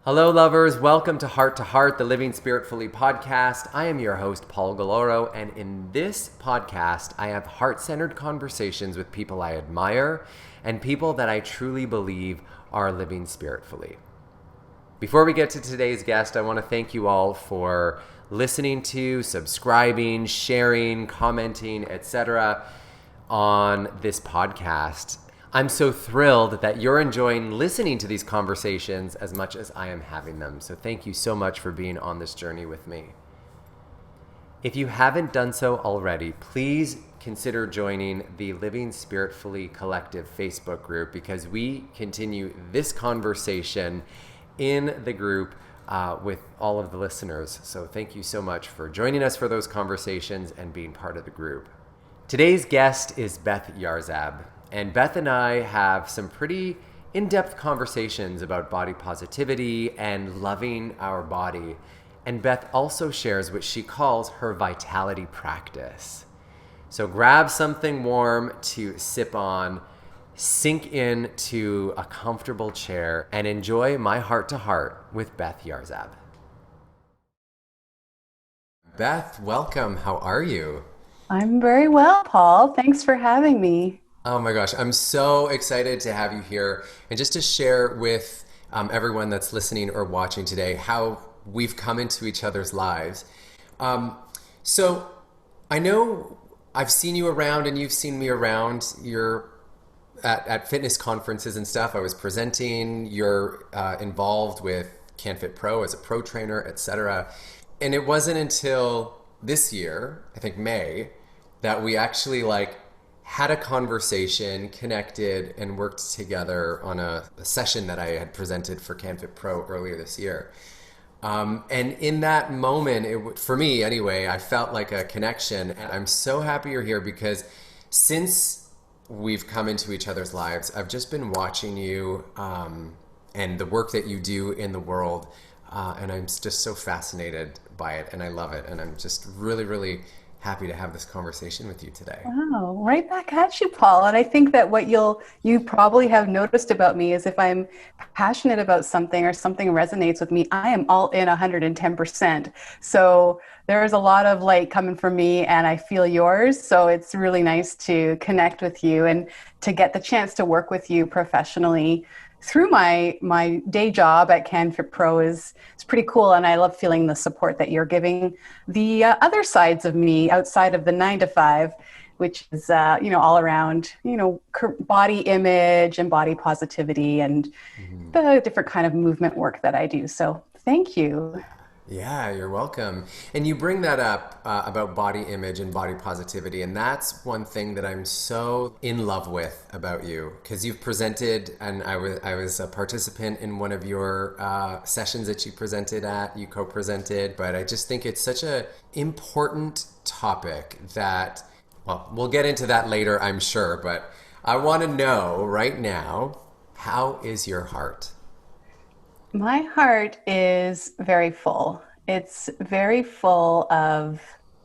Hello, lovers. Welcome to Heart, the Living Spiritfully podcast. I am your host, Paul Galoro, and in this podcast, I have heart-centered conversations with people I admire and people that I truly believe are living spiritfully. Before we get to today's guest, I want to thank you all for listening to, subscribing, sharing, commenting, etc. on this podcast. I'm so thrilled that you're enjoying listening to these conversations as much as I am having them. So thank you so much for being on this journey with me. If you haven't done so already, please consider joining the Living Spiritfully Collective Facebook group because we continue this conversation in the group with all of the listeners. So thank you so much for joining us for those conversations and being part of the group. Today's guest is Beth Yarzab. And Beth and I have some pretty in-depth conversations about body positivity and loving our body. And Beth also shares what she calls her vitality practice. So grab something warm to sip on, sink into a comfortable chair, and enjoy my heart-to-heart with Beth Yarzab. Beth, welcome. How are you? I'm very well, Paul. Thanks for having me. Oh my gosh, I'm so excited to have you here and just to share with everyone that's listening or watching today how we've come into each other's lives. So I know I've seen you around and you've seen me around. You're at fitness conferences and stuff. I was presenting. You're involved with CanFit Pro as a pro trainer, etc. And it wasn't until this year, I think May, that we actually had a conversation, connected, and worked together on a session that I had presented for CanFit Pro earlier this year. And in that moment, for me anyway, I felt like a connection. And I'm so happy you're here because since we've come into each other's lives, I've just been watching you and the work that you do in the world. And I'm just so fascinated by it and I love it. And I'm just really, really happy to have this conversation with you today. Wow, right back at you, Paul. And I think that what you probably have noticed about me is if I'm passionate about something or something resonates with me, I am all in 110%. So there's a lot of light coming from me and I feel yours. So it's really nice to connect with you and to get the chance to work with you professionally through my day job at CanFit Pro is pretty cool, and I love feeling the support that you're giving the other sides of me outside of the 9 to 5, which is all around body image and body positivity and the different kind of movement work that I do. So thank you. Yeah, you're welcome. And you bring that up about body image and body positivity. And that's one thing that I'm so in love with about you because you've presented, and I was a participant in one of your sessions that you presented at, you co-presented. But I just think it's such a important topic that, well, we'll get into that later, I'm sure. But I want to know right now, how is your heart? My heart is very full. It's very full of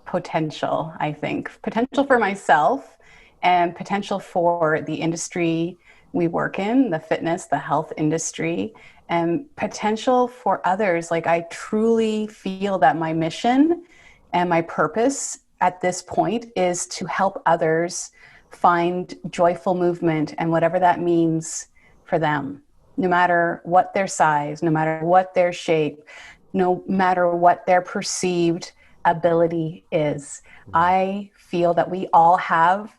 potential, I think. Potential for myself and potential for the industry we work in, the fitness, the health industry, and potential for others. Like I truly feel that my mission and my purpose at this point is to help others find joyful movement and whatever that means for them, no matter what their size, no matter what their shape, no matter what their perceived ability is. I feel that we all have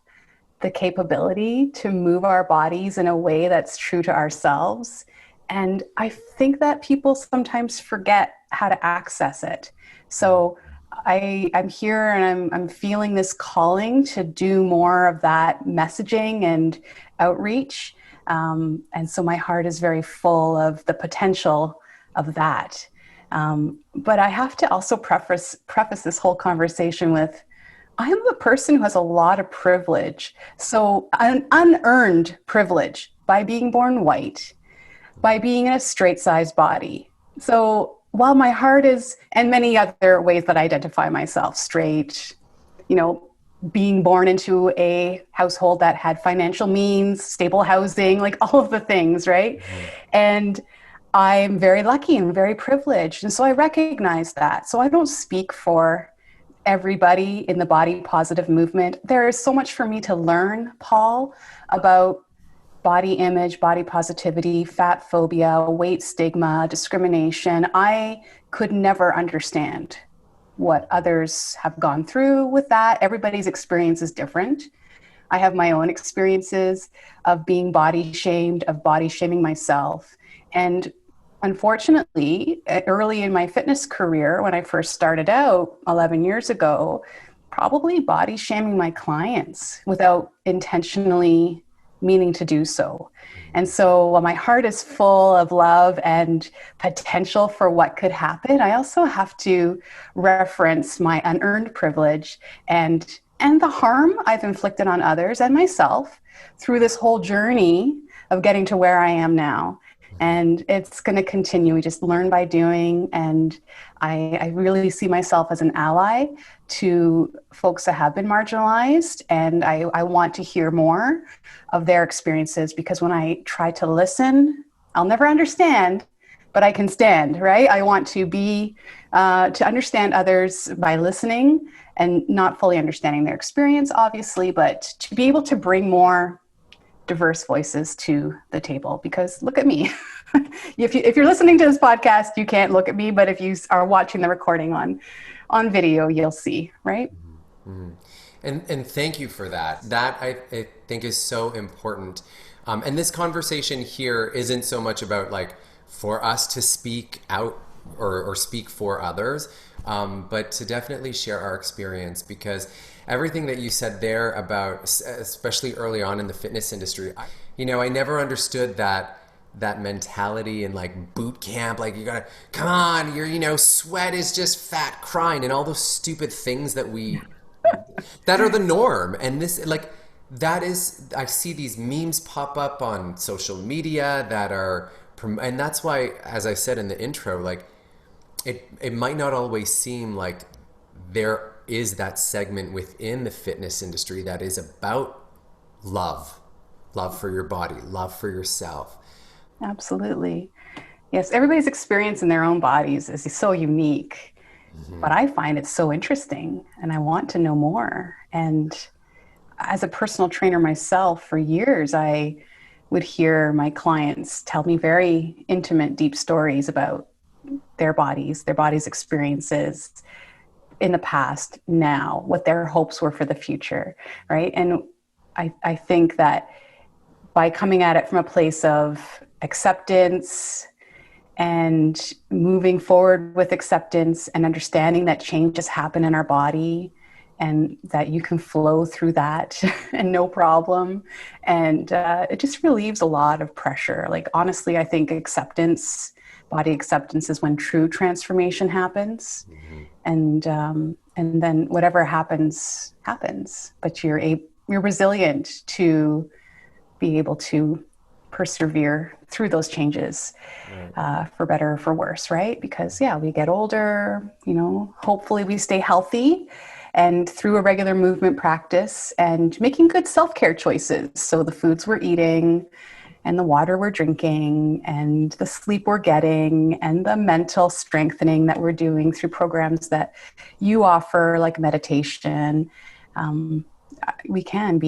the capability to move our bodies in a way that's true to ourselves. And I think that people sometimes forget how to access it. So I'm here and I'm feeling this calling to do more of that messaging and outreach. And so my heart is very full of the potential of that. But I have to also preface this whole conversation with, I am a person who has a lot of privilege. So an unearned privilege by being born white, by being in a straight sized body. So while my heart is, and many other ways that I identify myself, straight, being born into a household that had financial means, stable housing, like all of the things, right? Mhm. And I'm very lucky and very privileged. And so I recognize that. So I don't speak for everybody in the body positive movement. There is so much for me to learn, Paul, about body image, body positivity, fat phobia, weight stigma, discrimination. I could never understand what others have gone through with that. Everybody's experience is different. I have my own experiences of being body shamed, of body shaming myself. And unfortunately, early in my fitness career, when I first started out 11 years ago, probably body shaming my clients without intentionally meaning to do so. And so while my heart is full of love and potential for what could happen, I also have to reference my unearned privilege and the harm I've inflicted on others and myself through this whole journey of getting to where I am now. And it's going to continue. We just learn by doing. And I really see myself as an ally to folks that have been marginalized. And I want to hear more of their experiences, because when I try to listen, I'll never understand, but I can stand, right? I want to to understand others by listening and not fully understanding their experience, obviously, but to be able to bring more diverse voices to the table. Because look at me. If you're listening to this podcast, you can't look at me, but if you are watching the recording on video, you'll see, right? Mm-hmm. And thank you for that. That I think is so important. And this conversation here isn't so much about like for us to speak out or speak for others, but to definitely share our experience, because everything that you said there about, especially early on in the fitness industry, I never understood that mentality in like boot camp, like you gotta, come on, sweat is just fat crying and all those stupid things that are the norm. And this, like, that is, I see these memes pop up on social media and that's why, as I said in the intro, like it might not always seem like there is that segment within the fitness industry that is about love for your body, love for yourself. Absolutely. Yes, everybody's experience in their own bodies is so unique, but I find it so interesting and I want to know more. And as a personal trainer myself for years, I would hear my clients tell me very intimate, deep stories about their bodies experiences in the past, now, what their hopes were for the future, right? And I think that by coming at it from a place of acceptance and moving forward with acceptance and understanding that changes happen in our body and that you can flow through that and no problem. And it just relieves a lot of pressure. Like, honestly, I think body acceptance is when true transformation happens. Mm-hmm. And then whatever happens, but you're resilient to be able to persevere through those changes, right. For better or for worse, right? Because we get older, hopefully we stay healthy, and through a regular movement practice and making good self-care choices. So the foods we're eating and the water we're drinking and the sleep we're getting and the mental strengthening that we're doing through programs that you offer, like meditation, we can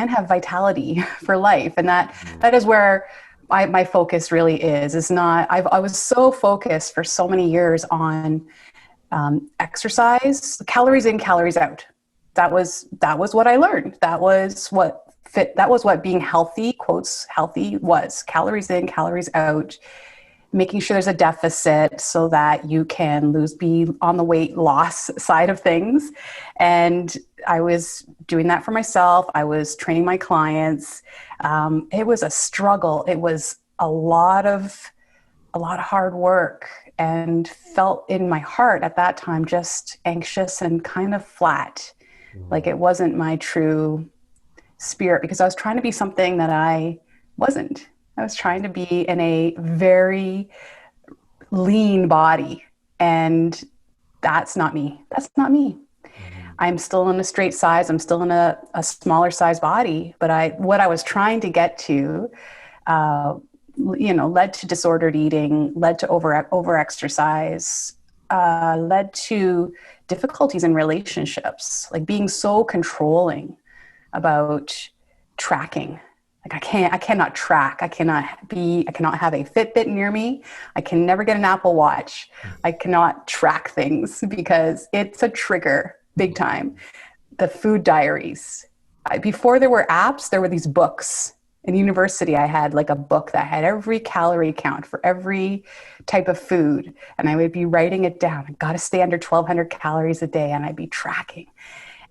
have vitality for life. And that is where my focus really is not, I was so focused for so many years on exercise, calories in, calories out. That was what I learned. That was what being healthy, quotes healthy, was. Calories in, calories out, making sure there's a deficit so that you can be on the weight loss side of things. And I was doing that for myself. I was training my clients. It was a struggle. It was a lot of hard work, and felt in my heart at that time just anxious and kind of flat. Mm-hmm. Like it wasn't my true spirit, because I was trying to be something that I wasn't. I was trying to be in a very lean body, and that's not me. Mm-hmm. I'm still in a straight size. I'm still in a smaller size body, but what I was trying to get to led to disordered eating, led to over exercise, led to difficulties in relationships, like being so controlling about tracking. Like I cannot track. I cannot have a Fitbit near me. I can never get an Apple Watch. I cannot track things because it's a trigger big time. The food diaries. Before there were apps, there were these books. In university, I had like a book that had every calorie count for every type of food. And I would be writing it down. I got to stay under 1,200 calories a day. And I'd be tracking.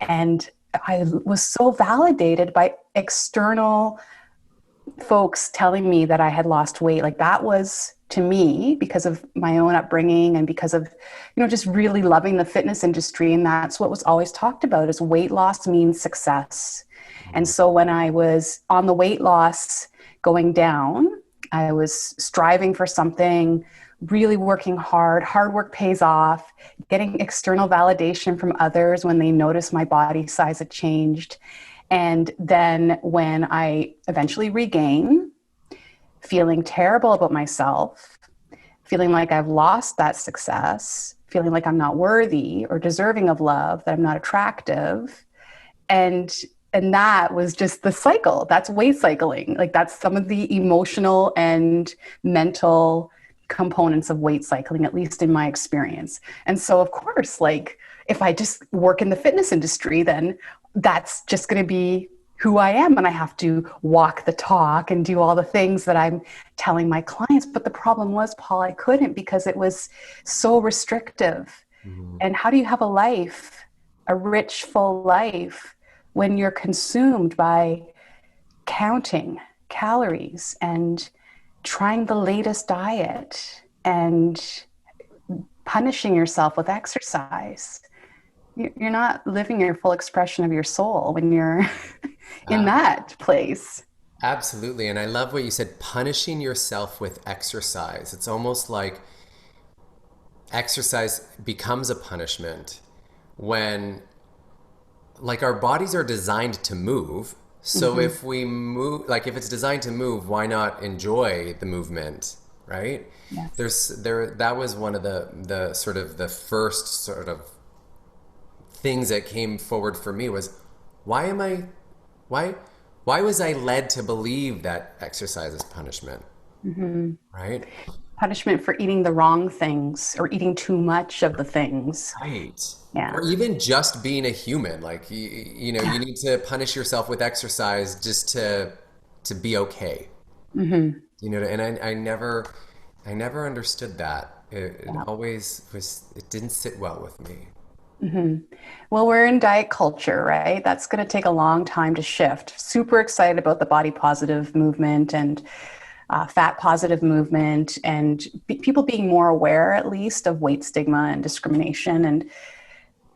And I was so validated by external folks telling me that I had lost weight. Like that was, to me, because of my own upbringing and because of, just really loving the fitness industry. And that's what was always talked about, is weight loss means success. And so when I was on the weight loss going down, I was striving for something, really working hard. Hard work pays off, getting external validation from others when they notice my body size had changed. And then when I eventually regain, feeling terrible about myself, feeling like I've lost that success, feeling like I'm not worthy or deserving of love, that I'm not attractive. And that was just the cycle. That's weight cycling. Like that's some of the emotional and mental components of weight cycling, at least in my experience. And so of course, like if I just work in the fitness industry, then that's just going to be who I am. And I have to walk the talk and do all the things that I'm telling my clients. But the problem was, Paul, I couldn't, because it was so restrictive. Mm-hmm. And how do you have a life, a rich, full life, when you're consumed by counting calories and trying the latest diet and punishing yourself with exercise? You're not living your full expression of your soul when you're in that place. Absolutely. And I love what you said, punishing yourself with exercise. It's almost like exercise becomes a punishment when, like, our bodies are designed to move. So if we move, like if it's designed to move, why not enjoy the movement, right? Yes. That was one of the sort of the first sort of things that came forward for me was, why was I led to believe that exercise is punishment? Mm-hmm. Right? Punishment for eating the wrong things or eating too much of the things. Right. Yeah. Or even just being a human. Like, you need to punish yourself with exercise just to be okay. Mm-hmm. And I never understood that. It always was, it didn't sit well with me. Mm-hmm. Well, we're in diet culture, right? That's going to take a long time to shift. Super excited about the body positive movement and fat positive movement, and people being more aware, at least, of weight stigma and discrimination, and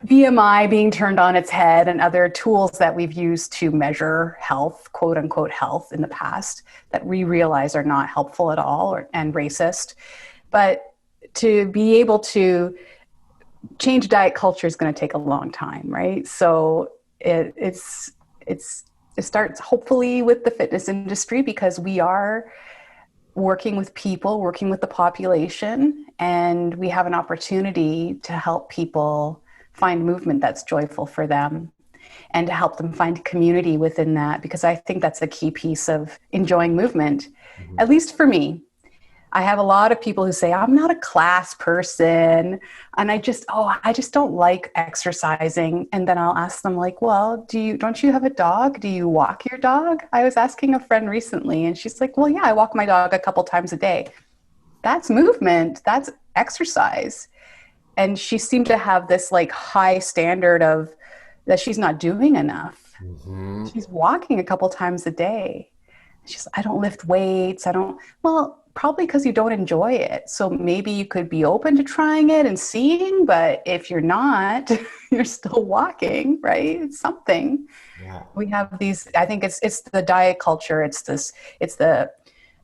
BMI being turned on its head, and other tools that we've used to measure health, quote unquote health, in the past that we realize are not helpful at all and racist. But to be able to change diet culture is going to take a long time, right? So it starts hopefully with the fitness industry, because we are working with people, working with the population, and we have an opportunity to help people find movement that's joyful for them and to help them find community within that, because I think that's a key piece of enjoying movement, at least for me. I have a lot of people who say, I'm not a class person, and I just don't like exercising. And then I'll ask them, like, well, don't you have a dog? Do you walk your dog? I was asking a friend recently, and she's like, well, yeah, I walk my dog a couple times a day. That's movement. That's exercise. And she seemed to have this like high standard of that she's not doing enough. Mm-hmm. She's walking a couple times a day. I don't lift weights. Well, probably because you don't enjoy it. So maybe you could be open to trying it and seeing, but if you're not, you're still walking, right? It's something. Yeah. We have these, I think it's the diet culture. It's the,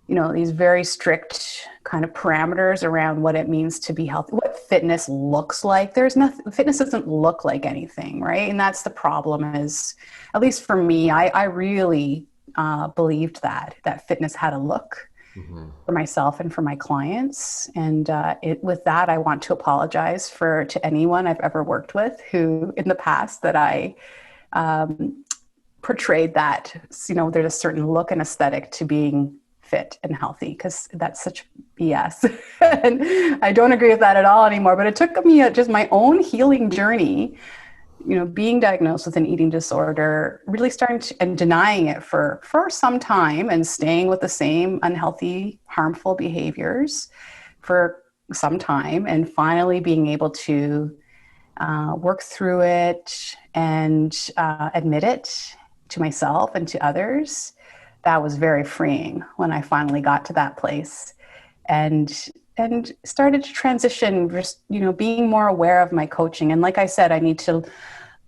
these very strict kind of parameters around what it means to be healthy, what fitness looks like. Fitness doesn't look like anything, right? And that's the problem is, at least for me, I really believed that fitness had a look. Mm-hmm. for myself and for my clients. And with that, I want to apologize to anyone I've ever worked with who in the past that I portrayed that, there's a certain look and aesthetic to being fit and healthy, because that's such BS. And I don't agree with that at all anymore. But it took me just my own healing journey, being diagnosed with an eating disorder, really starting to, and denying it for some time and staying with the same unhealthy, harmful behaviors for some time, and finally being able to work through it and admit it to myself and to others. That was very freeing when I finally got to that place, and started to transition, just being more aware of my coaching. And like I said, I need to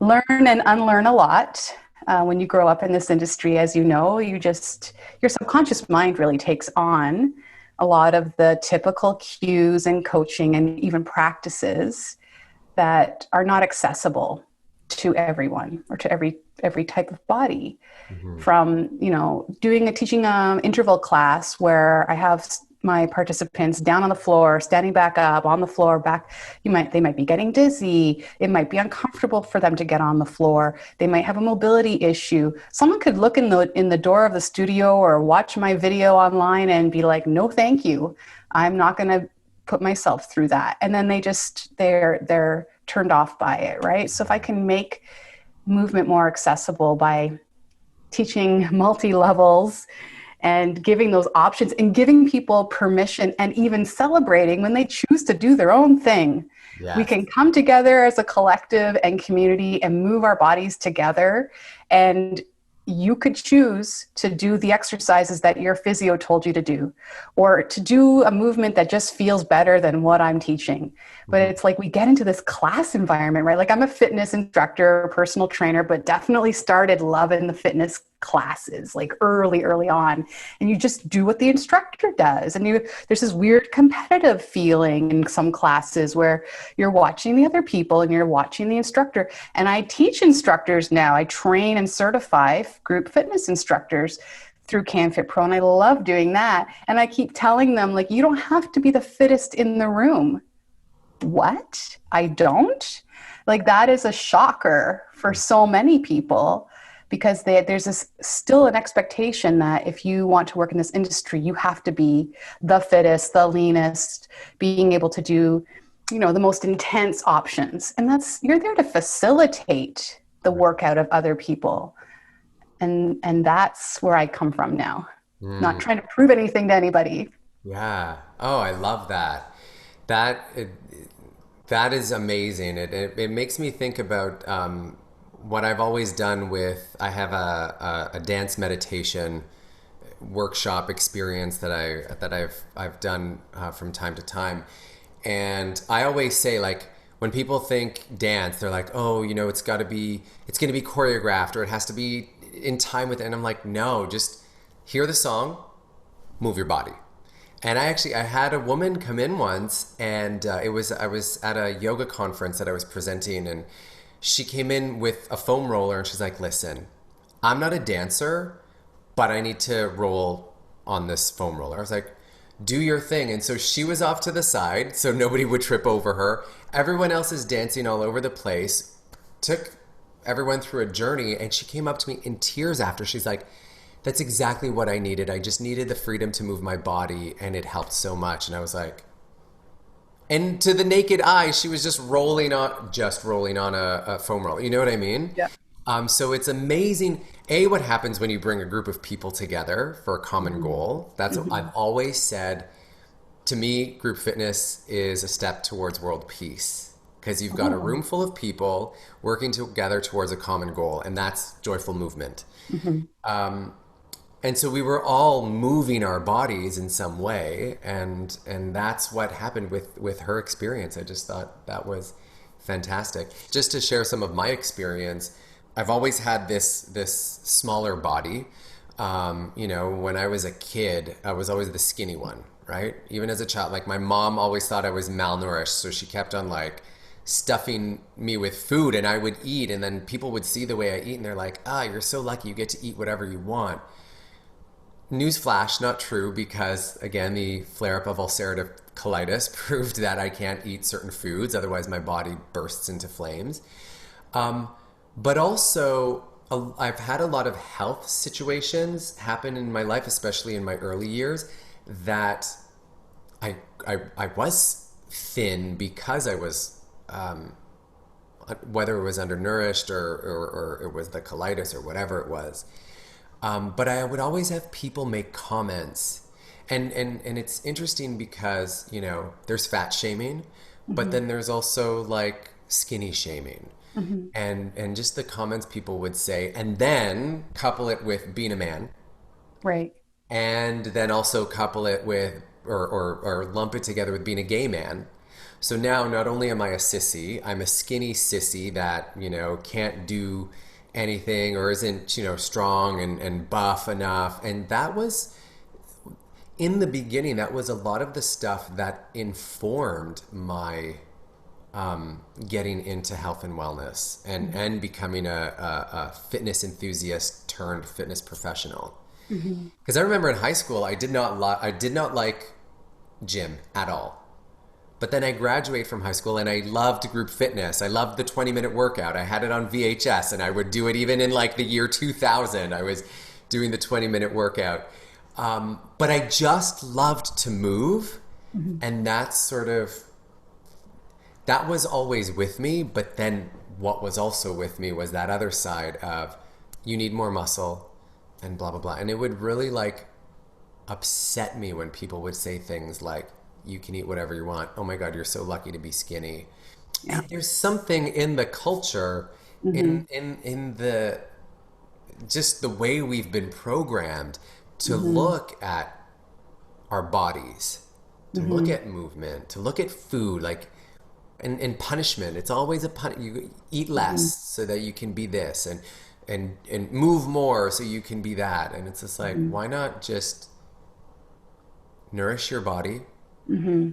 learn and unlearn a lot. When you grow up in this industry, as you know, your subconscious mind really takes on a lot of the typical cues and coaching and even practices that are not accessible to everyone or to every type of body. Mm-hmm. From teaching an interval class where I have my participants down on the floor, standing back up on the floor, back. They might be getting dizzy. It might be uncomfortable for them to get on the floor. They might have a mobility issue. Someone could look in the door of the studio or watch my video online and be like, "No, thank you. I'm not going to put myself through that." And then they're turned off by it, right? So if I can make movement more accessible by teaching multi-levels and giving those options and giving people permission and even celebrating when they choose to do their own thing. Yes. We can come together as a collective and community and move our bodies together. And you could choose to do the exercises that your physio told you to do, or to do a movement that just feels better than what I'm teaching. But it's like we get into this class environment, right? Like I'm a fitness instructor, personal trainer, but definitely started loving the fitness classes like early on. And you just do what the instructor does. And there's this weird competitive feeling in some classes where you're watching the other people and you're watching the instructor. And I teach instructors now. I train and certify group fitness instructors through CanFit Pro, and I love doing that. And I keep telling them, like, you don't have to be the fittest in the room. What? I don't? Like, that is a shocker for so many people, because there's still an expectation that if you want to work in this industry, you have to be the fittest, the leanest, being able to do, the most intense options. And you're there to facilitate the workout of other people. And that's where I come from now. Not trying to prove anything to anybody. Yeah. Oh, I love that. That is amazing. It makes me think about what I've always done I have a dance meditation workshop experience that I've done from time to time. And I always say, like, when people think dance, they're like, oh, it's going to be choreographed, or it has to be in time with it. And I'm like, no, just hear the song, move your body. And I had a woman come in once, and I was at a yoga conference that I was presenting, and she came in with a foam roller, and she's like, listen, I'm not a dancer, but I need to roll on this foam roller. I was like, do your thing. And so she was off to the side so nobody would trip over her. Everyone else is dancing all over the place. Took everyone through a journey, and she came up to me in tears after. She's like, that's exactly what I needed. I just needed the freedom to move my body, and it helped so much. And I was like, and to the naked eye, she was just rolling on a foam roller. You know what I mean? Yeah. So it's amazing, what happens when you bring a group of people together for a common goal. That's what I've always said. To me, group fitness is a step towards world peace, because you've got a room full of people working together towards a common goal, and that's joyful movement. And so we were all moving our bodies in some way, and that's what happened with her experience. I just thought that was fantastic. Just to share some of my experience, I've always had this smaller body. When I was a kid, I was always the skinny one, right? Even as a child, like, my mom always thought I was malnourished, so she kept on, like, stuffing me with food, and I would eat, and then people would see the way I eat, and they're like, you're so lucky, you get to eat whatever you want. newsflash, not true, because again, the flare up of ulcerative colitis proved that I can't eat certain foods, otherwise, my body bursts into flames. Um, but also, I've had a lot of health situations happen in my life, especially in my early years, that I was thin because I was, whether it was undernourished or it was the colitis or whatever it was. But I would always have people make comments. And it's interesting because, there's fat shaming, but Mm-hmm. then there's also like skinny shaming. Mm-hmm. And just the comments people would say, and then couple it with being a man, Right. and then also couple it with or lump it together with being a gay man. So now not only am I a sissy, I'm a skinny sissy that, can't do anything or isn't, strong and buff enough. And that was in the beginning, that was a lot of the stuff that informed my getting into health and wellness and becoming a fitness enthusiast turned fitness professional. Mm-hmm. Because I remember in high school, I did not like gym at all. But then I graduated from high school and I loved group fitness. I loved the 20-minute workout. I had it on VHS and I would do it even in like the year 2000. I was doing the 20-minute workout. But I just loved to move. Mm-hmm. And that was always with me. But then what was also with me was that other side of you need more muscle and blah, blah, blah. And it would really like upset me when people would say things like, you can eat whatever you want. Oh my God, you're so lucky to be skinny. Yeah. And there's something in the culture, Mm-hmm. in the just the way we've been programmed to Mm-hmm. look at our bodies, to look Mm-hmm. at movement, to look at food, like and punishment. It's always a pun. You eat Mm-hmm. less so that you can be this, and move more so you can be that. And it's just like, Mm-hmm. why not just nourish your body, Mm-hmm.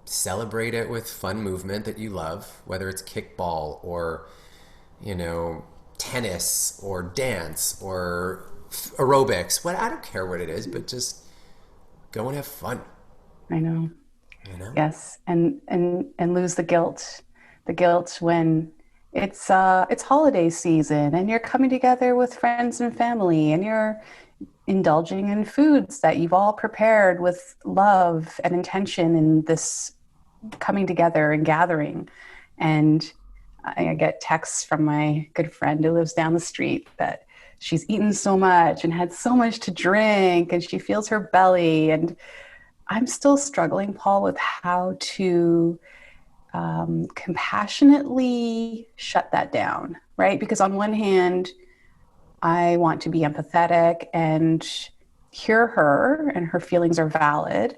celebrate it with fun movement that you love, whether it's kickball or, you know, tennis or dance or aerobics. What I don't care what it is, but just go and have fun. I know. You know? Yes, and lose the guilt when it's holiday season and you're coming together with friends and family and you're indulging in foods that you've all prepared with love and intention in this coming together and gathering. And I get texts from my good friend who lives down the street that she's eaten so much and had so much to drink and she feels her belly. And I'm still struggling, Paul, with how to compassionately shut that down, right? Because on one hand, I want to be empathetic and hear her, and her feelings are valid,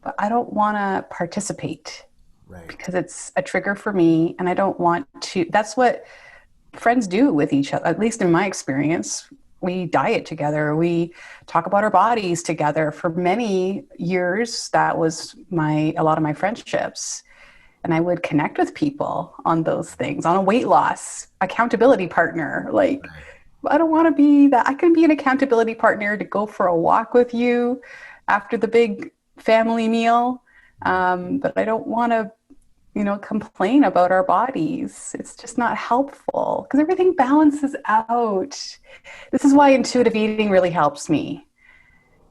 but I don't want to participate Right. because it's a trigger for me. And I don't want to, that's what friends do with each other, at least in my experience. We diet together, we talk about our bodies together. For many years, that was a lot of my friendships. And I would connect with people on those things, on a weight loss accountability partner. Like, Right. I don't want to be that. I can be an accountability partner to go for a walk with you after the big family meal. But I don't want to, complain about our bodies. It's just not helpful because everything balances out. This is why intuitive eating really helps me,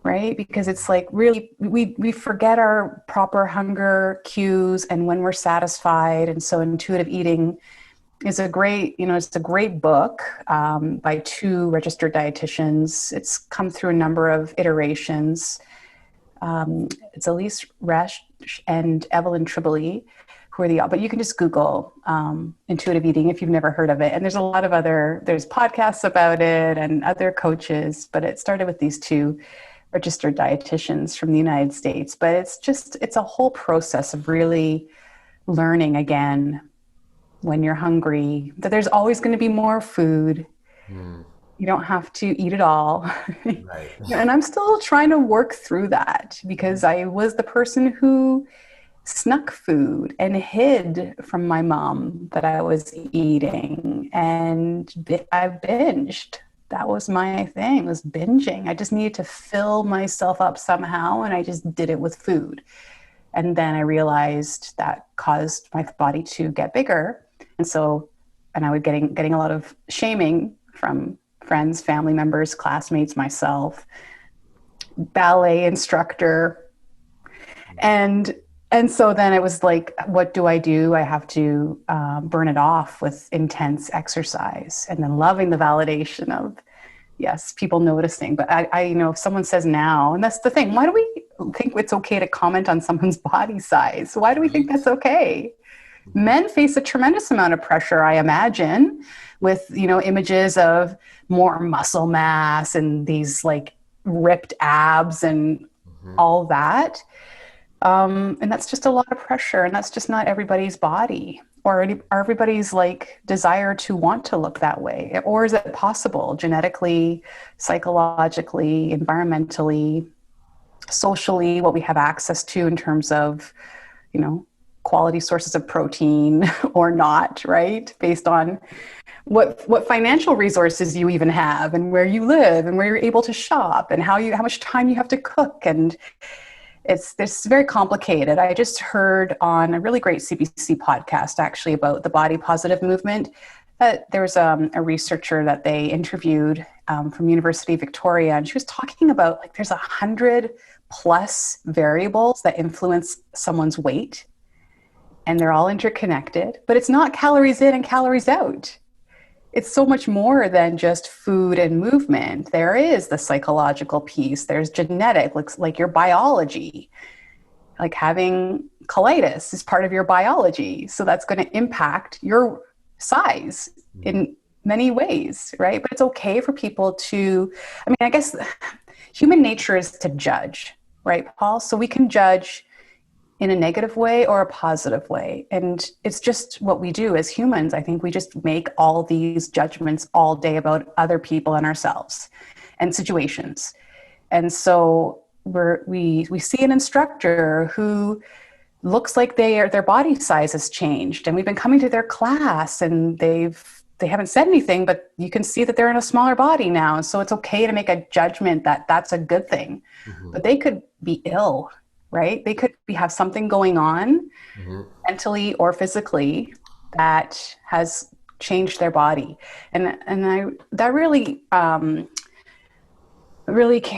right? Because it's like really, we forget our proper hunger cues and when we're satisfied. And so intuitive eating is it's a great book by two registered dietitians. It's come through a number of iterations. It's Elise Resch and Evelyn Tribole, who are but you can just Google intuitive eating if you've never heard of it. And there's a lot of there's podcasts about it and other coaches, but it started with these two registered dietitians from the United States. But it's a whole process of really learning again when you're hungry, that there's always going to be more food. Hmm. You don't have to eat it all. Right. And I'm still trying to work through that because I was the person who snuck food and hid from my mom that I was eating. And I binged. that was my thing, was binging. I just needed to fill myself up somehow, and I just did it with food. And then I realized that caused my body to get bigger. And so, and I was getting a lot of shaming from friends, family members, classmates, myself, ballet instructor. And and so then it was like, what do? I have to burn it off with intense exercise, and then loving the validation of, yes, people noticing. But if someone says now, and that's the thing, why do we think it's okay to comment on someone's body size? Why do we think that's okay? Men face a tremendous amount of pressure, I imagine, with, images of more muscle mass and these like ripped abs and all that. And that's just a lot of pressure, and that's just not everybody's body or everybody's like desire to want to look that way. Or is it possible genetically, psychologically, environmentally, socially, what we have access to in terms of, quality sources of protein or not, right? Based on what financial resources you even have, and where you live, and where you're able to shop, and how much time you have to cook. And it's very complicated. I just heard on a really great CBC podcast actually about the body positive movement, that there was a researcher that they interviewed from University of Victoria, and she was talking about like there's 100 plus variables that influence someone's weight, and they're all interconnected, but it's not calories in and calories out. It's so much more than just food and movement. There is the psychological piece. There's genetic, looks like your biology. Like having colitis is part of your biology. So that's going to impact your size in many ways, right? But it's okay for people to, I guess human nature is to judge, right, Paul? So we can judge in a negative way or a positive way. And it's just what we do as humans. I think we just make all these judgments all day about other people and ourselves and situations. And so we see an instructor who looks like their body size has changed, and we've been coming to their class and they haven't said anything, but you can see that they're in a smaller body now. So it's okay to make a judgment that that's a good thing, but they could be ill, right? They could have something going on mentally or physically that has changed their body. And that really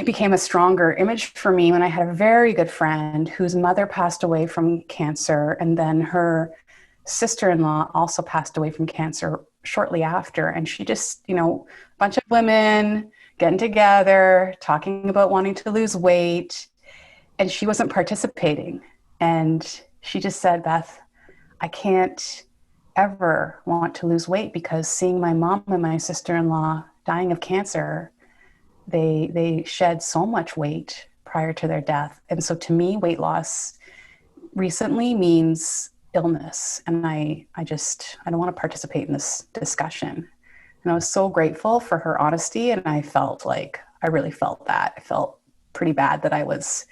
became a stronger image for me when I had a very good friend whose mother passed away from cancer, and then her sister-in-law also passed away from cancer shortly after. And she just, a bunch of women getting together, talking about wanting to lose weight, and she wasn't participating. And she just said, Beth, I can't ever want to lose weight because seeing my mom and my sister-in-law dying of cancer, they shed so much weight prior to their death. And so to me, weight loss recently means illness. And I don't want to participate in this discussion. And I was so grateful for her honesty. And I really felt that. I felt pretty bad that I was,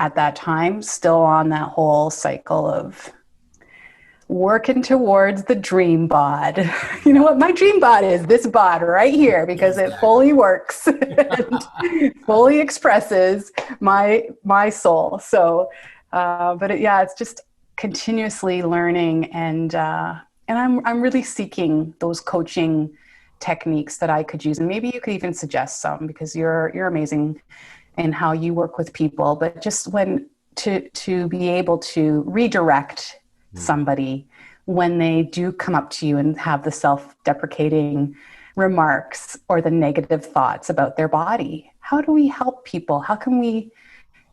at that time, still on that whole cycle of working towards the dream bod. You know what my dream bod is? This bod right here, because it fully works and fully expresses my soul. So, it's just continuously learning, and I'm really seeking those coaching techniques that I could use. And maybe you could even suggest some, because you're amazing in how you work with people. But just to be able to redirect somebody when they do come up to you and have the self-deprecating remarks or the negative thoughts about their body. How do we help people? How can we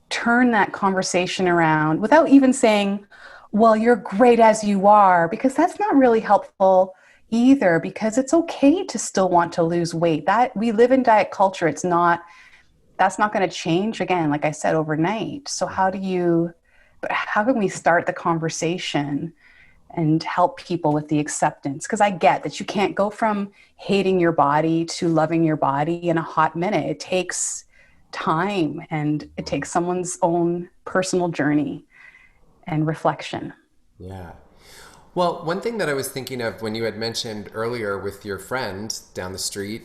turn that conversation around without even saying, well, you're great as you are? Because that's not really helpful either, because it's okay to still want to lose weight. That we live in diet culture. That's not going to change, again, like I said, overnight. So how can we start the conversation and help people with the acceptance? Because I get that you can't go from hating your body to loving your body in a hot minute. It takes time, and it takes someone's own personal journey and reflection. Yeah. Well, one thing that I was thinking of when you had mentioned earlier with your friend down the street,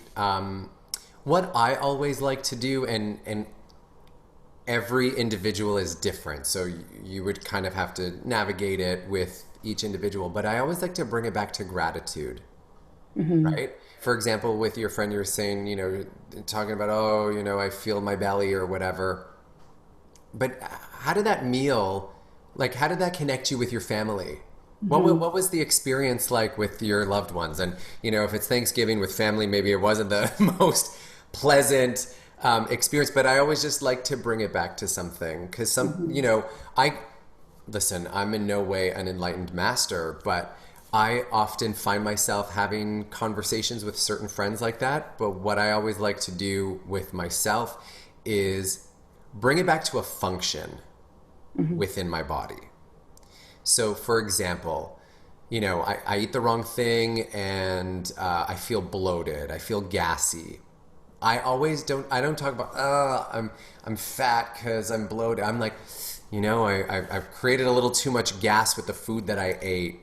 what I always like to do, and every individual is different, so you would kind of have to navigate it with each individual, but I always like to bring it back to gratitude, Hmm. right? For example, with your friend, you're saying, talking about, oh, I feel my belly or whatever. But how did that meal, like, how did that connect you with your family? Hmm. What was the experience like with your loved ones? And, if it's Thanksgiving with family, maybe it wasn't the most pleasant experience, but I always just like to bring it back to something because Hmm. I, listen, I'm in no way an enlightened master, but I often find myself having conversations with certain friends like that. But what I always like to do with myself is bring it back to a function Hmm. within my body. So, for example, I eat the wrong thing and I feel bloated. I feel gassy. I don't talk about, I'm fat because I'm bloated. I'm like, I've created a little too much gas with the food that I ate.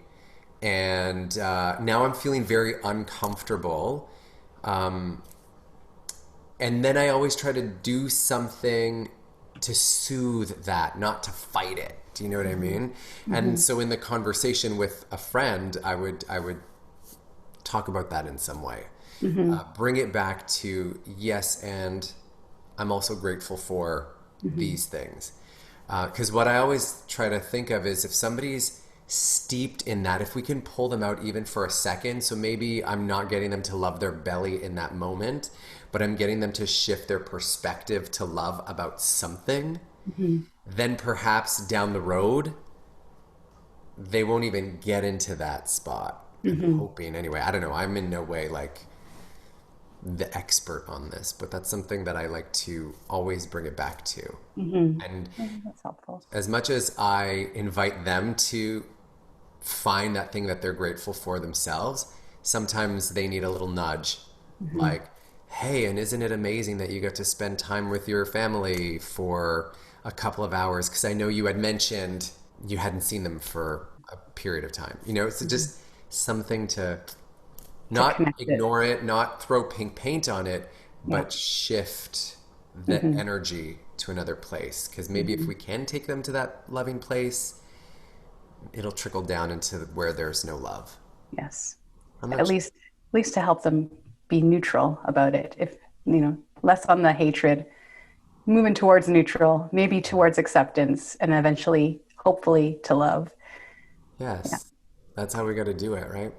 And now I'm feeling very uncomfortable. Um, and then I always try to do something to soothe that, not to fight it. Do you know what I Hmm. mean? And Hmm. so in the conversation with a friend, I would talk about that in some way. Hmm. Bring it back to yes, and I'm also grateful for Hmm. these things. Because what I always try to think of is if somebody's steeped in that, if we can pull them out even for a second, so maybe I'm not getting them to love their belly in that moment, but I'm getting them to shift their perspective to love about something, Hmm. then perhaps down the road, they won't even get into that spot. I'm Hmm. hoping anyway. I don't know. I'm in no way like the expert on this, but that's something that I like to always bring it back to. Hmm. And That's helpful. as much as I invite them to find that thing that they're grateful for themselves, sometimes they need a little nudge. Hmm. Like, hey, and isn't it amazing that you get to spend time with your family for a couple of hours? Because I know you had mentioned you hadn't seen them for a period of time. So Hmm. just something to To not connect it. ignore it, not throw pink paint on it, Yeah. but shift the Hmm. energy to another place. Because maybe if Hmm. we can take them to that loving place, it'll trickle down into where there's no love. Yes. I'm At not sure. least, at least to help them be neutral about it. If, less on the hatred, moving towards neutral, maybe Yeah. towards acceptance, and eventually, hopefully, to love. Yeah. Yes. That's how we got to do it, right?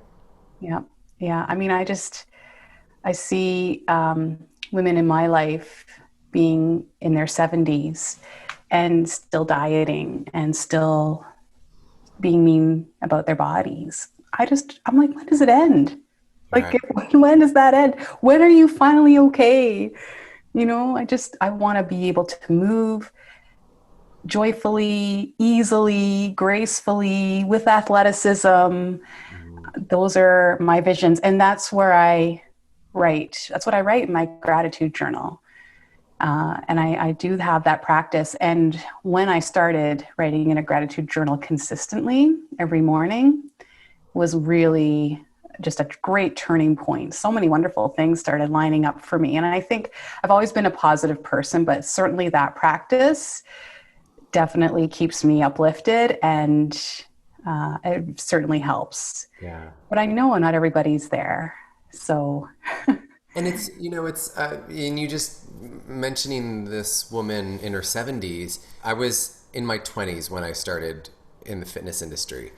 Yeah. Yeah. I mean, I see women in my life being in their 70s and still dieting and still being mean about their bodies. I'm like, when does it end? Like, Right. when does that end? When are you finally okay? I want to be able to move joyfully, easily, gracefully, with athleticism. Mhm. Those are my visions. And that's where I write. That's what I write in my gratitude journal. And I do have that practice. And when I started writing in a gratitude journal consistently every morning, was really just a great turning point. So many wonderful things started lining up for me. And I think I've always been a positive person, but certainly that practice definitely keeps me uplifted and it certainly helps. Yeah. But I know not everybody's there. So, And and you just mentioning this woman in her 70s. I was in my 20s when I started in the fitness industry.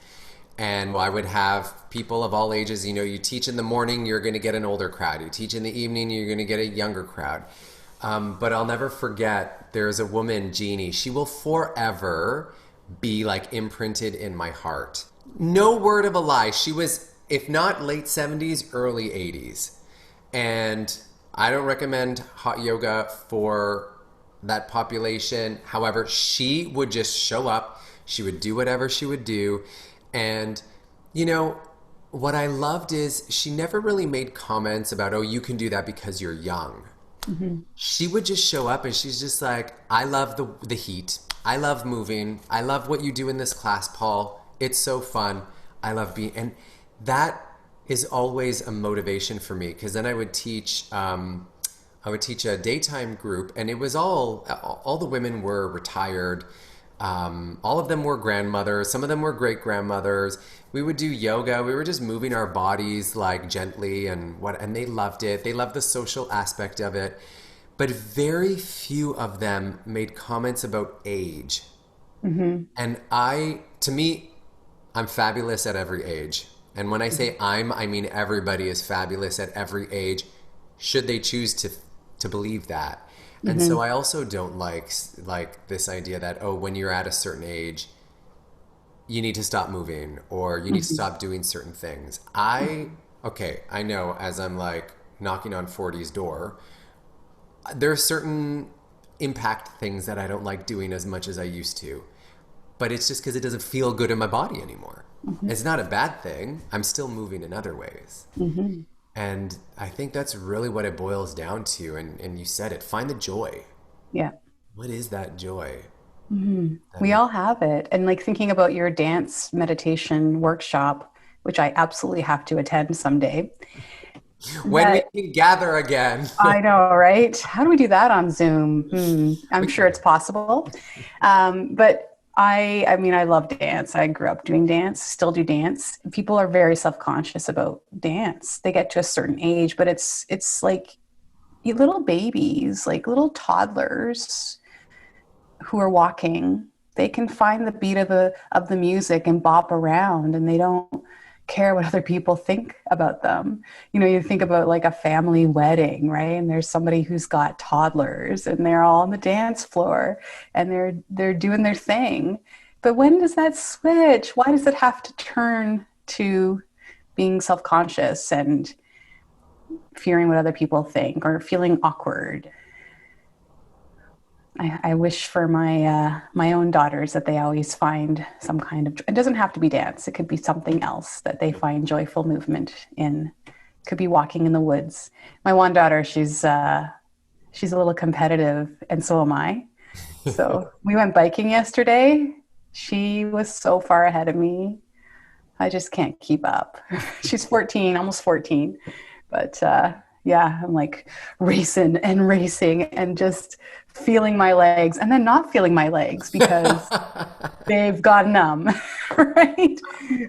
And I would have people of all ages. You teach in the morning, you're going to get an older crowd. You teach in the evening, you're going to get a younger crowd. But I'll never forget, there's a woman, Jeannie. She will forever be like imprinted in my heart. No word of a lie. She was, if not late 70s, early 80s. And I don't recommend hot yoga for that population. However, she would just show up. She would do whatever she would do. And, you know, what I loved is she never really made comments about, oh, you can do that because you're young. mhm. She would just show up and she's just like, I love the heat. I love moving. I love what you do in this class, Paul. It's so fun. I love being, and that is always a motivation for me because then I would teach a daytime group, and it was all the women were retired. All of them were grandmothers. Some of them were great grandmothers. We would do yoga. We were just moving our bodies like gently and they loved it. They loved the social aspect of it. But very few of them made comments about age. And to me, I'm fabulous at every age. And when I say I mean everybody is fabulous at every age, should they choose to believe that. And so I also don't like this idea that, oh, when you're at a certain age, you need to stop moving or you need to stop doing certain things. Okay, I know as I'm like knocking on 40's door, there are certain impact things that I don't like doing as much as I used to. But it's just because it doesn't feel good in my body anymore. It's not a bad thing. I'm still moving in other ways. And I think that's really what it boils down to. And you said it, find the joy. Yeah. What is that joy? We all have it. And like thinking about your dance meditation workshop, which I absolutely have to attend someday. When we can gather again. I know, right? How do we do that on Zoom? I'm sure it's possible. But I mean, I love dance. I grew up doing dance, still do dance. People are very self-conscious about dance. They get to a certain age, but it's like little babies, like little toddlers who are walking. They can find the beat of the music and bop around, and they don't care what other people think about them. You know, you think about like a family wedding, right? And there's somebody who's got toddlers and they're all on the dance floor and they're doing their thing. But when does that switch? Why does it have to turn to being self-conscious and fearing what other people think or feeling awkward? I wish for my own daughters that they always find some kind of, it doesn't have to be dance. It could be something else that they find joyful movement in. It could be walking in the woods. My one daughter, she's a little competitive, and so am I. So we went biking yesterday. She was so far ahead of me. I just can't keep up. She's 14, almost 14. But yeah, I'm like racing and just feeling my legs and then not feeling my legs because they've gone numb, right?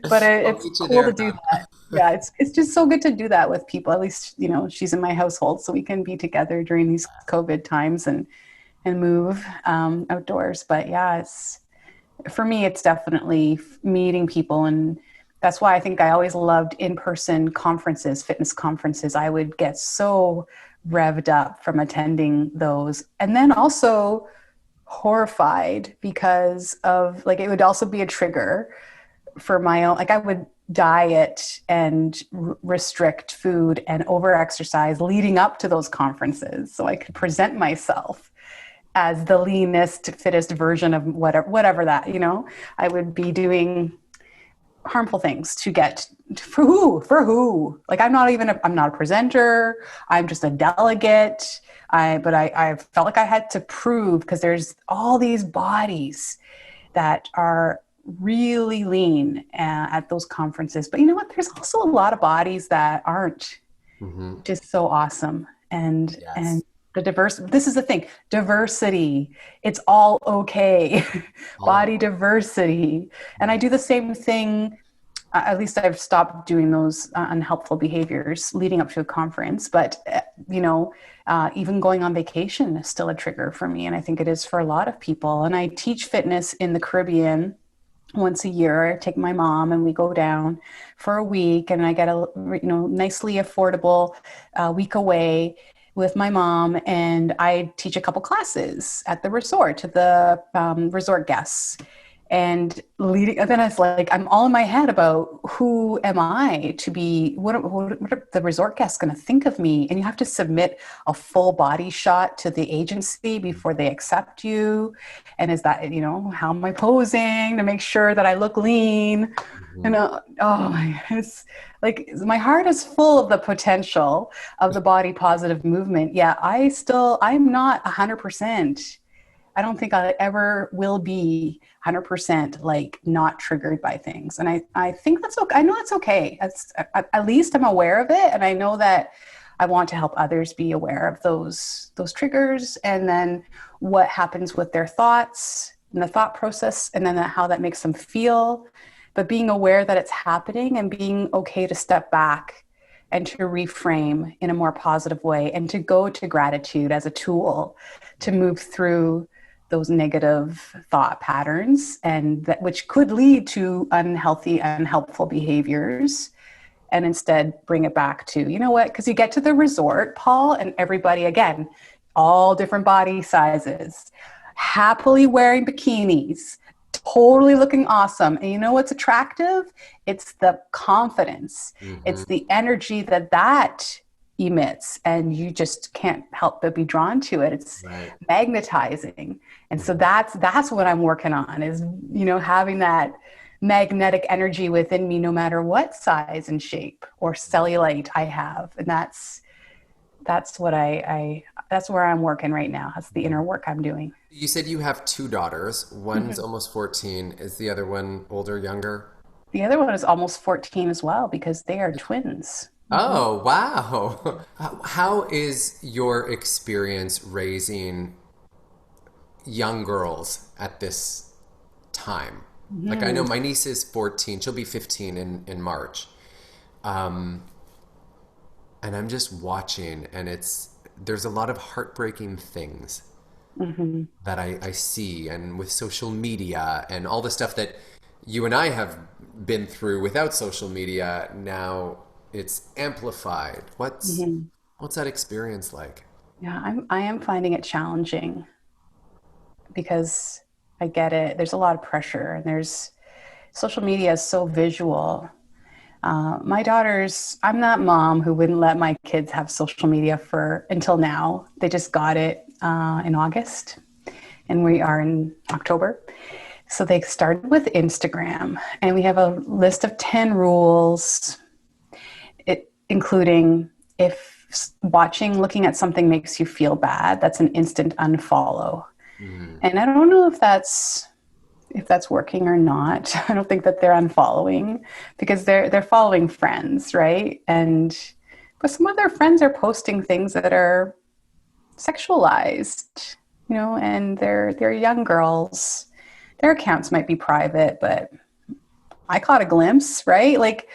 But it's cool to do that. Yeah, it's just so good to do that with people. At least, you know, she's in my household, so we can be together during these COVID times and move outdoors. But yeah, for me, it's definitely meeting people, and that's why I think I always loved in-person conferences, fitness conferences. I would get so revved up from attending those. And then also horrified because of, like, it would also be a trigger for my own, like I would diet and restrict food and over-exercise leading up to those conferences so I could present myself as the leanest, fittest version of whatever that, you know, I would be doing harmful things to get for who like I'm not a presenter, I'm just a delegate. But I felt like I had to prove, because there's all these bodies that are really lean at those conferences, but you know what, there's also a lot of bodies that aren't just so awesome. And the this is the thing, diversity, it's all okay. Body diversity. And I do the same thing, at least I've stopped doing those unhelpful behaviors leading up to a conference, but you know, even going on vacation is still a trigger for me, and I think it is for a lot of people. And I teach fitness in the Caribbean once a year. I take my mom and we go down for a week, and I get a nicely affordable week away with my mom, and I teach a couple classes at the resort to the resort guests. And then it's like I'm all in my head about who am I to be, what are the resort guests going to think of me? And you have to submit a full body shot to the agency before they accept you. And is that, you know, how am I posing to make sure that I look lean? And it's like my heart is full of the potential of the body positive movement. Yeah, I'm not 100% I don't think I ever will be 100% like not triggered by things. And I think that's okay. I know it's okay. At least I'm aware of it. And I know that I want to help others be aware of those triggers, and then what happens with their thoughts and the thought process, and then how that makes them feel. But being aware that it's happening and being okay to step back and to reframe in a more positive way, and to go to gratitude as a tool to move through those negative thought patterns, and that which could lead to unhealthy, unhelpful behaviors, and instead bring it back to, you know what, because you get to the resort, Paul, and everybody, again, all different body sizes, happily wearing bikinis, totally looking awesome. And you know what's attractive? It's the confidence. It's the energy that emits, and you just can't help but be drawn to it. It's Right. magnetizing. And so that's what I'm working on, is, having that magnetic energy within me, no matter what size and shape or cellulite I have. And that's what that's where I'm working right now. That's the inner work I'm doing. You said you have two daughters. One's almost 14. Is the other one older, younger? The other one is almost 14 as well, because they are twins. Oh, wow. How is your experience raising young girls at this time? Like, I know my niece is 14. She'll be 15 in March. Um, and I'm just watching, and there's a lot of heartbreaking things that I see, and with social media and all the stuff that you and I have been through without social media, now it's amplified. What's that experience like? Yeah, I am finding it challenging, because I get it. There's a lot of pressure, and there's social media is so visual. My daughters, I'm that mom who wouldn't let my kids have social media until now. They just got it in August, and we are in October. So they started with Instagram, and we have a list of 10 rules, including, if looking at something makes you feel bad, that's an instant unfollow. And I don't know if that's working or not. I don't think that they're unfollowing, because they're following friends, right? But some of their friends are posting things that are sexualized, and they're young girls. Their accounts might be private, but I caught a glimpse, right? Like,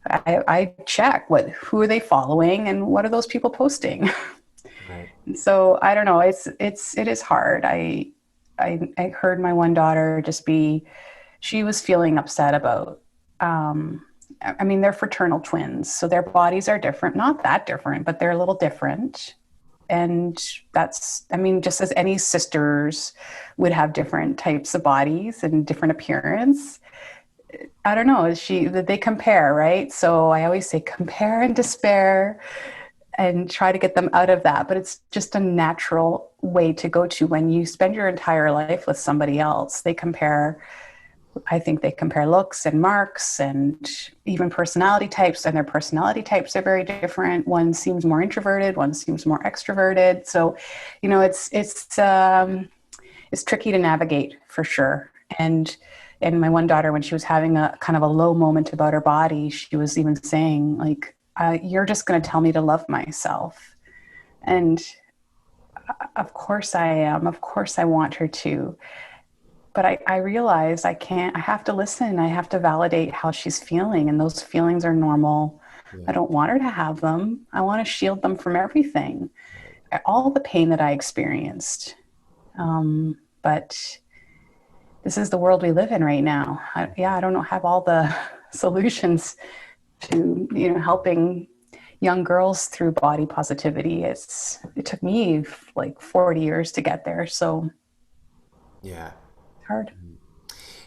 I check who are they following, and what are those people posting? Right. So I don't know. It is hard. I heard my one daughter she was feeling upset about, they're fraternal twins, so their bodies are different, not that different, but they're a little different. And just as any sisters would have different types of bodies and different appearance, I don't know, they compare, right? So I always say compare and despair, and try to get them out of that. But it's just a natural way to go to when you spend your entire life with somebody else. I think they compare looks and marks and even personality types, and their personality types are very different. One seems more introverted, one seems more extroverted. So, it's tricky to navigate, for sure. And my one daughter, when she was having a kind of a low moment about her body, she was even saying, like, you're just going to tell me to love myself. And of course I am. Of course I want her to. But I realized I have to listen. I have to validate how she's feeling. And those feelings are normal. Yeah. I don't want her to have them. I want to shield them from everything, all the pain that I experienced. But this is the world we live in right now. I don't have all the solutions to, helping young girls through body positivity. It took me like 40 years to get there. So Yeah. it's hard.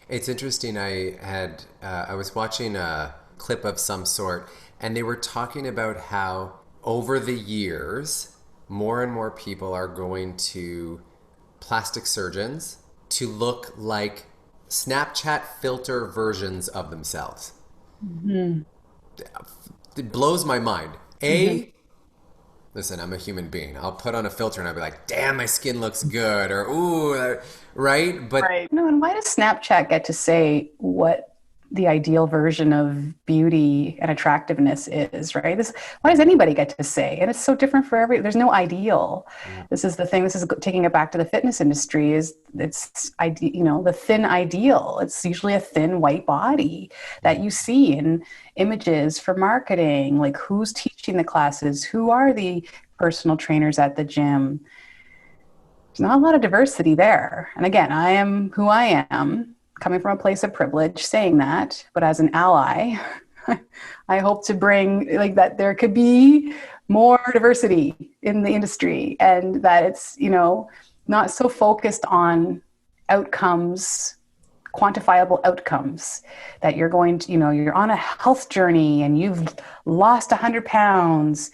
It's interesting. I was watching a clip of some sort, and they were talking about how over the years, more and more people are going to plastic surgeons to look like Snapchat filter versions of themselves. It blows my mind. Listen, I'm a human being. I'll put on a filter and I'll be like, damn, my skin looks good, or ooh, right? But Right. No, and why does Snapchat get to say what the ideal version of beauty and attractiveness is, right? Why does anybody get to say? And it's so different for there's no ideal. This is the thing, this is taking it back to the fitness industry, is the thin ideal. It's usually a thin white body that you see in images for marketing, like who's teaching the classes, who are the personal trainers at the gym. There's not a lot of diversity there. And again, I am who I am, coming from a place of privilege, saying that, but as an ally, I hope to bring like that there could be more diversity in the industry, and that it's, not so focused on outcomes, quantifiable outcomes, that you're going to, you're on a health journey and you've lost 100 pounds.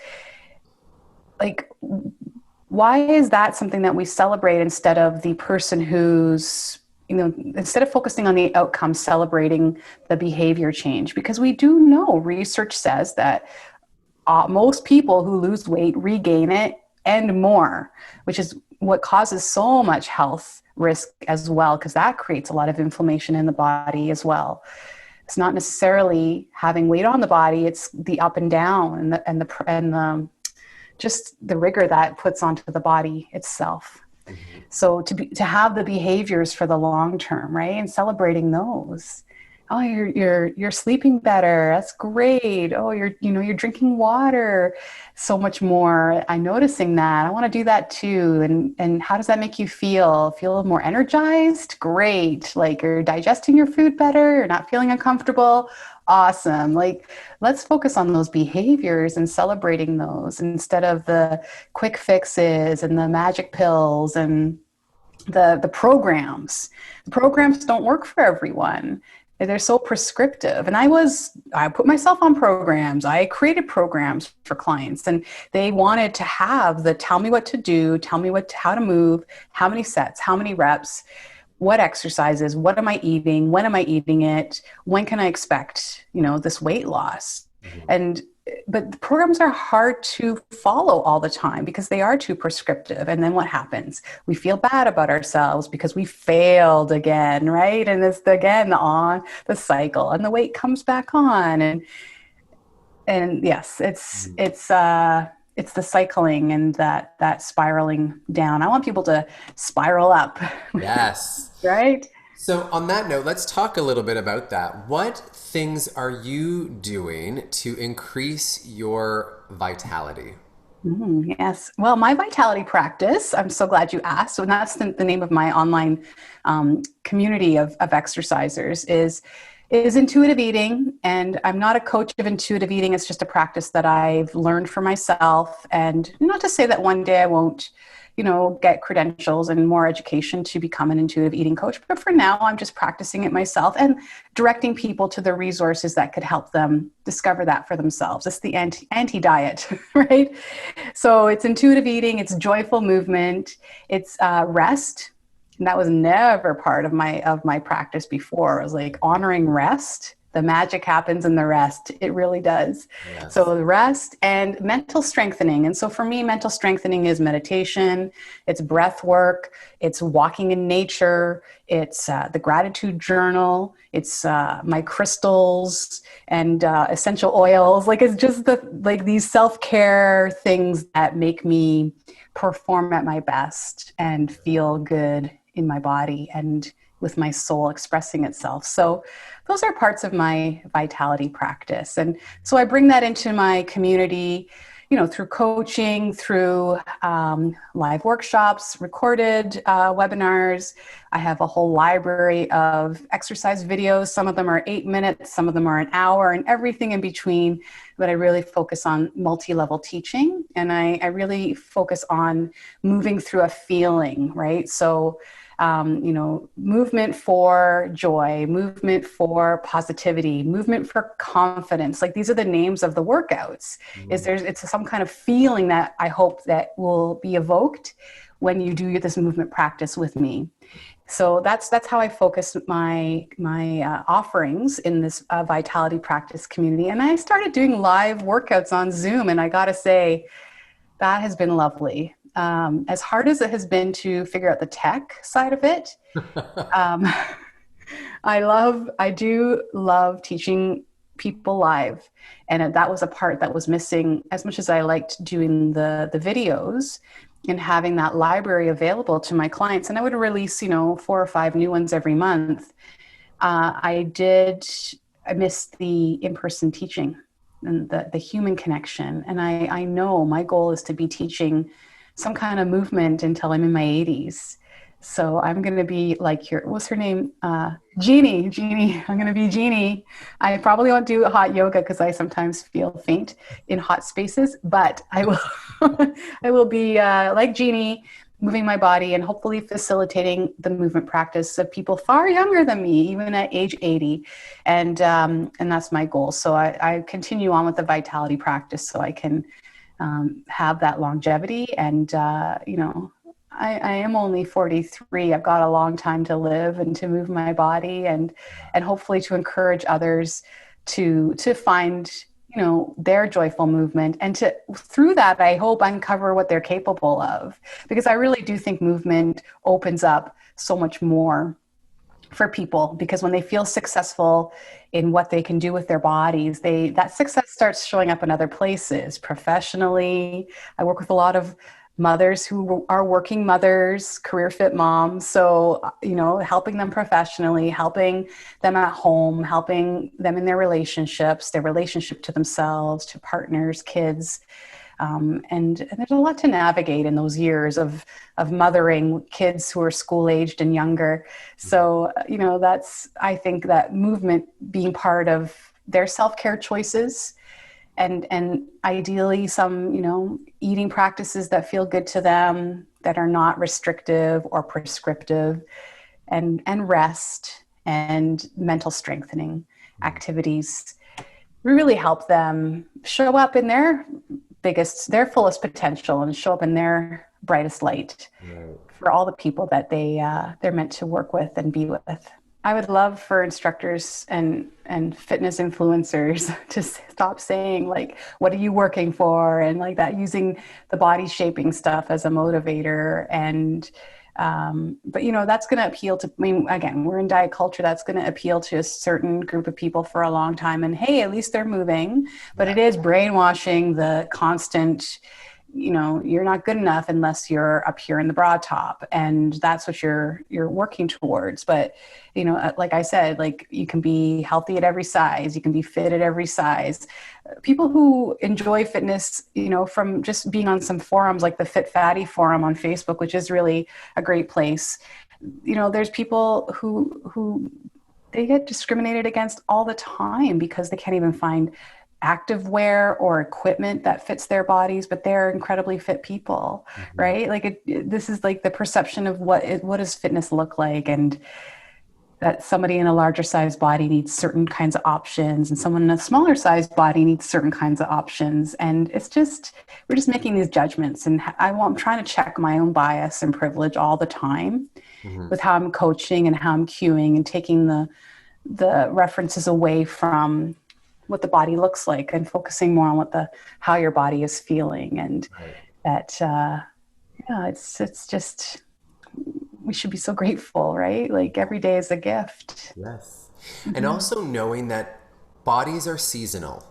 Like, why is that something that we celebrate instead of the person who's, instead of focusing on the outcome, celebrating the behavior change? Because we do know, research says that most people who lose weight regain it and more, which is what causes so much health risk as well, because that creates a lot of inflammation in the body as well. It's not necessarily having weight on the body; it's the up and down and the just the rigor that puts onto the body itself. Mm-hmm. So to have the behaviors for the long term, right, and celebrating those. Oh, you're sleeping better. That's great. Oh, you're drinking water so much more. I'm noticing that. I want to do that too. And how does that make you feel? Feel more energized? Great. Like, you're digesting your food better. You're not feeling uncomfortable. Awesome. Like, let's focus on those behaviors and celebrating those instead of the quick fixes and the magic pills and the programs. The programs don't work for everyone. They're so prescriptive. And I put myself on programs. I created programs for clients, and they wanted to have tell me what to do, tell me how to move, how many sets, how many reps, what exercises, what am I eating, when am I eating it, when can I expect, this weight loss? Mm-hmm. But the programs are hard to follow all the time because they are too prescriptive. And then what happens? We feel bad about ourselves because we failed again, right? And it's again the cycle, and the weight comes back on. And yes, it's the cycling and that spiraling down. I want people to spiral up. Yes. Right? So on that note, let's talk a little bit about that. What things are you doing to increase your vitality? Yes. Well, my vitality practice, I'm so glad you asked. So that's the name of my online community of exercisers is intuitive eating. And I'm not a coach of intuitive eating. It's just a practice that I've learned for myself. And not to say that one day I won't, get credentials and more education to become an intuitive eating coach. But for now, I'm just practicing it myself and directing people to the resources that could help them discover that for themselves. It's the anti-diet, right? So it's intuitive eating, it's joyful movement, it's rest. And that was never part of my practice before. It was like honoring rest. The magic happens in the rest. It really does. Yes. So the rest and mental strengthening. And so for me, mental strengthening is meditation, it's breath work, it's walking in nature, it's the gratitude journal, it's my crystals and essential oils. Like, it's just these self-care things that make me perform at my best and feel good in my body and with my soul expressing itself. So those are parts of my vitality practice. And so I bring that into my community, through coaching, through live workshops, recorded webinars. I have a whole library of exercise videos. Some of them are 8 minutes, some of them are an hour, and everything in between. But I really focus on multi-level teaching, and I really focus on moving through a feeling, right? So movement for joy, movement for positivity, movement for confidence. Like, these are the names of the workouts. It's some kind of feeling that I hope that will be evoked when you do this movement practice with me. So that's how I focus my offerings in this vitality practice community. And I started doing live workouts on Zoom, and I gotta say, That has been lovely. As hard as it has been to figure out the tech side of it, um, I do love teaching people live. And that was a part that was missing as much as I liked doing the videos and having that library available to my clients. And I would release, 4 or 5 new ones every month. I did, I missed the in-person teaching and the human connection. And I know my goal is to be teaching some kind of movement until I'm in my 80s. So I'm going to be like what's her name? Jeannie. I'm going to be Jeannie. I probably won't do hot yoga because I sometimes feel faint in hot spaces, but I will, I will be like Jeannie, moving my body and hopefully facilitating the movement practice of people far younger than me, even at age 80. And that's my goal. So I continue on with the vitality practice so I can have that longevity. And, I am only 43. I've got a long time to live and to move my body and hopefully to encourage others to find, their joyful movement and to, through that, I hope uncover what they're capable of, because I really do think movement opens up so much more for people, because when they feel successful in what they can do with their bodies, that success starts showing up in other places. Professionally, I work with a lot of mothers who are working mothers, career fit moms. So, helping them professionally, helping them at home, helping them in their relationships, their relationship to themselves, to partners, kids. And there's a lot to navigate in those years of mothering kids who are school aged and younger. So, I think that movement being part of their self-care choices, and ideally some, eating practices that feel good to them, that are not restrictive or prescriptive, and rest and mental strengthening activities really help them show up in their fullest potential and show up in their brightest light for all the people that they're meant to work with and be with. I would love for instructors and fitness influencers to stop saying like, what are you working for? And like that, using the body shaping stuff as a motivator. And, but that's going to appeal to, again, we're in diet culture. That's going to appeal to a certain group of people for a long time. And hey, at least they're moving, but it is brainwashing, the constant, you're not good enough unless you're up here in the bra top, and that's what you're working towards. But, like I said, like you can be healthy at every size, you can be fit at every size. People who enjoy fitness, from just being on some forums like the Fit Fatty forum on Facebook, which is really a great place. There's people who they get discriminated against all the time because they can't even find active wear or equipment that fits their bodies, but they're incredibly fit people, right? Like this is like the perception of what does fitness look like, and that somebody in a larger size body needs certain kinds of options and someone in a smaller size body needs certain kinds of options. And we're just making these judgments. And I'm trying to check my own bias and privilege all the time with how I'm coaching and how I'm cueing and taking the references away from what the body looks like and focusing more on how your body is feeling. And that, it's just, we should be so grateful, right? Like every day is a gift. Yes. And also knowing that bodies are seasonal.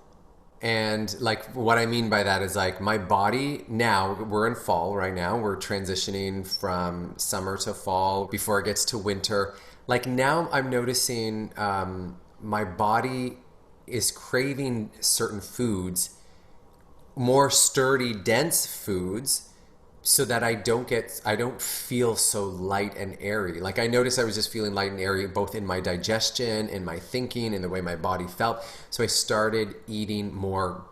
And like what I mean by that is like my body now, we're in fall right now. We're transitioning from summer to fall before it gets to winter. Like now I'm noticing my body is craving certain foods, more sturdy, dense foods, so that I don't feel so light and airy. Like I noticed I was just feeling light and airy, both in my digestion, in my thinking, in the way my body felt. So I started eating more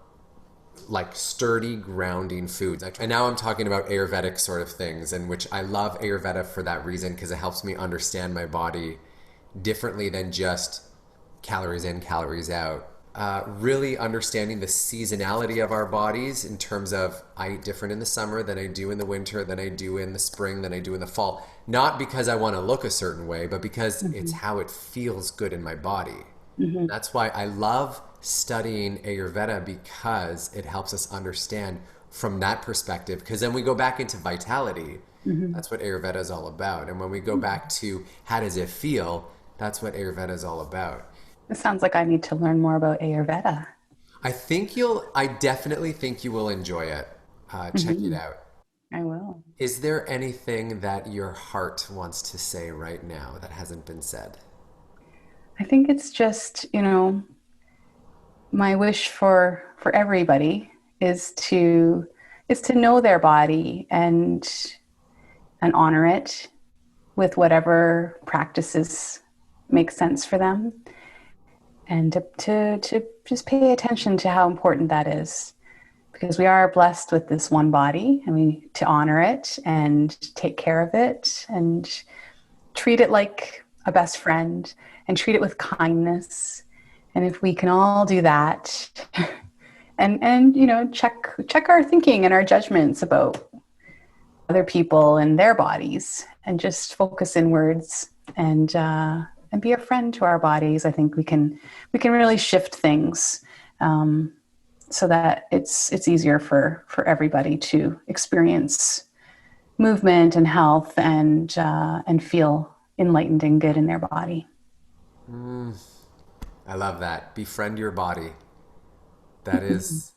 like sturdy, grounding foods. And now I'm talking about Ayurvedic sort of things, and which I love Ayurveda for that reason, because it helps me understand my body differently than just calories in, calories out. Really understanding the seasonality of our bodies in terms of I eat different in the summer than I do in the winter, than I do in the spring, than I do in the fall. Not because I want to look a certain way, but because it's how it feels good in my body. That's why I love studying Ayurveda, because it helps us understand from that perspective, because then we go back into vitality. Hmm. That's what Ayurveda is all about. And when we go back to how does it feel, that's what Ayurveda is all about. It sounds like I need to learn more about Ayurveda. I definitely think you will enjoy it. Check it Hmm. out. I will. Is there anything that your heart wants to say right now that hasn't been said? I think it's just, my wish for everybody is to know their body and honor it with whatever practices make sense for them, and to just pay attention to how important that is, because we are blessed with this one body, and we to honor it and take care of it and treat it like a best friend and treat it with kindness. And if we can all do that, and check our thinking and our judgments about other people and their bodies, and just focus inwards and be a friend to our bodies, I think we can really shift things, so that it's easier for everybody to experience movement and health and feel enlightened and good in their body. I love that. Befriend your body. That is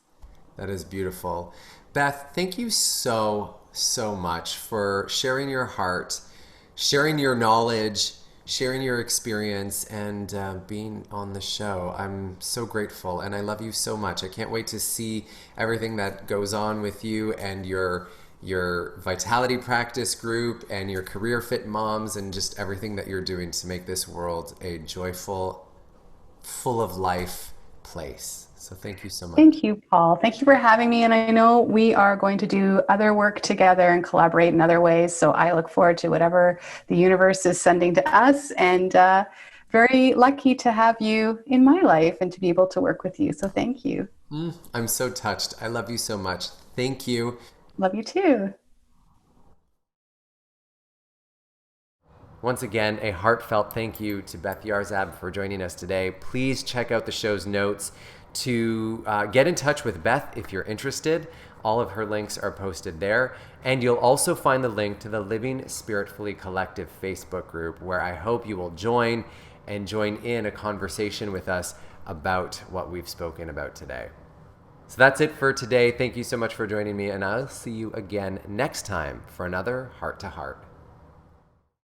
that is beautiful. Beth, thank you so much for sharing your heart, sharing your knowledge, sharing your experience, and being on the show. I'm so grateful, and I love you so much. I can't wait to see everything that goes on with you and your vitality practice group and your career fit moms and just everything that you're doing to make this world a joyful, full of life place. So thank you so much. Thank you, Paul. Thank you for having me. And I know we are going to do other work together and collaborate in other ways. So I look forward to whatever the universe is sending to us. And very lucky to have you in my life and to be able to work with you. So thank you. I'm so touched. I love you so much. Thank you. Love you too. Once again, a heartfelt thank you to Beth Yarzab for joining us today. Please check out the show's notes to get in touch with Beth if you're interested. All of her links are posted there. And you'll also find the link to the Living Spiritfully Collective Facebook group, where I hope you will join and join in a conversation with us about what we've spoken about today. So that's it for today. Thank you so much for joining me, and I'll see you again next time for another Heart to Heart.